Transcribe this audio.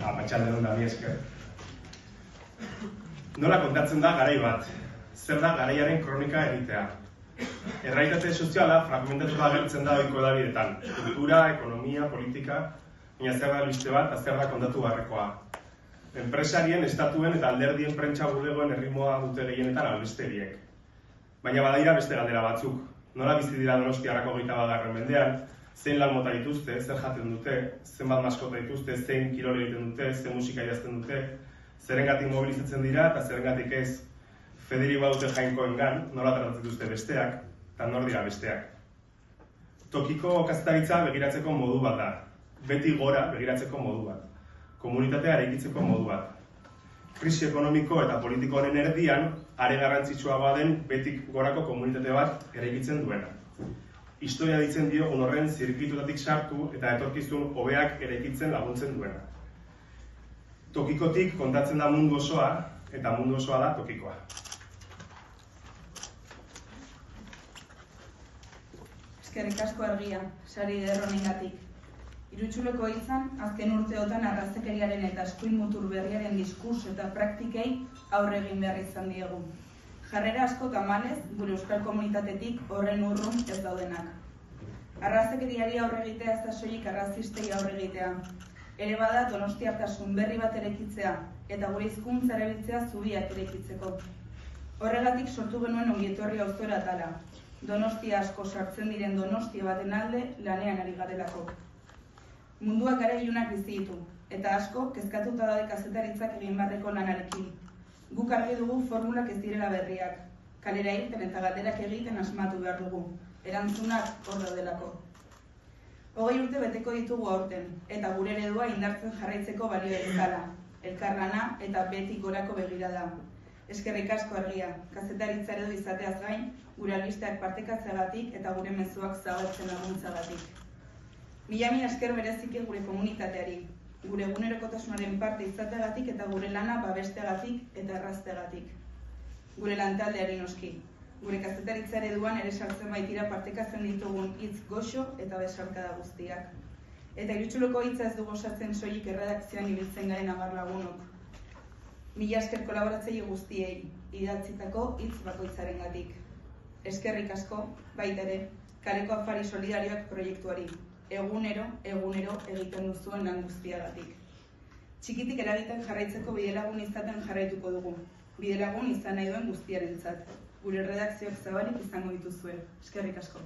Arratsaldeon da, mi esker. Nola kontatzen da garai bat? Zer da garaiaren kronika egitea? Errealitate soziala fragmentatuta agertzen da ohiko hedabideetan. Kultura, ekonomia, politika, baina zer da albiste bat, zer da kontatu beharrekoa. Enpresarien, estatuen eta alderdien prentsa bulegoen erritmoa dute gehienetan albisteriek. Baina badaira beste galdera batzuk. Nola bizi dira Donostiarrak 21. mendean, zein lan mota dituzte, zer jaten dute, zenbat maskota dituzte, zein kirol egiten dute, zein musika idazten dute, zerengatik mobilizatzen dira eta zerengatik ez. Federico Baute jainkoengan, nola tratatzen dituzte besteak, eta nor dira besteak. Tokiko kazetaritza begiratzeko modu bat da. Beti gora begiratzeko modu bat. Komunitatea eraikitzeko modu bat. Krisi ekonomiko eta politikoaren erdian, are garrantzitsuagoa den betik gorako komunitate bat eraikitzen duena. Historia ditzen diogun horren zirkuitutatik sartu eta etorkizun hobeak eraikitzen laguntzen duena. Tokikotik kontatzen da mundu osoa, eta mundu osoa da tokikoa. Eskerrik asko Argia, sari ederronengatik. Irutsuleko izan, azken urteotan arrazakeriaren eta eskuin mutur berriaren diskurs eta praktikei aurre egin behar izan diegu. Jarrera asko tamalez, gure euskal komunitatetik horren urrun ez daudenak. Arrazakeriari aurre egitea ez da soilik arrazistei aurre egitea. Ere bada donostiartasun berri bat eraikitzea eta gure hizkuntza erabiltzea zubiak eraikitzeko. Horregatik sortu genuen ongietorri auzora atala. Donostia asko sartzen diren donostia baten alde lanean ari garelako. Munduak gara ilunak bizi ditu, eta asko kezkatuta daude kazetaritzak egin beharreko lanarekin. Guk argi dugu formulak ez direla berriak. Kalera irten eta galderak egiten asmatu behar dugu. Erantzunak hor daudelako. 20 urte beteko ditugu aurten, eta gure eredua indartzen jarraitzeko balio bezala. Elkarlana eta betik gorako begirada. Eskerrik asko Argia, kazetaritza eredu izateaz gain, gure albisteak partekatzeagatik eta gure mezuak zabaltzen laguntzagatik. Mila esker bereziki gure komunitateari, gure egunerokotasunaren parte izateagatik eta gure lana babesteagatik eta errazteagatik. Gure lantaldeari noski, gure kazetaritza ereduan ere sartzen baitira partekatzen ditugun hitz goxo eta besarkada guztiak. Eta Irutsuleko hitza ez dugu osatzen soilik erredakzioan ibiltzen garen 10 lagunok. Mila esker kolaboratzaile guztiei, idatzitako hitz bakoitzarengatik. Eskerrik asko, baita ere, kaleko afari solidarioak proiektuari. Egunero egiten duzuen lan guztiagatik. Txikitik eragiten jarraitzeko bidelagun izaten jarraituko dugu. Bidelagun izan nahi duen guztiarentzat. Gure redakzioak zabalik izango dituzue. Eskerrik asko.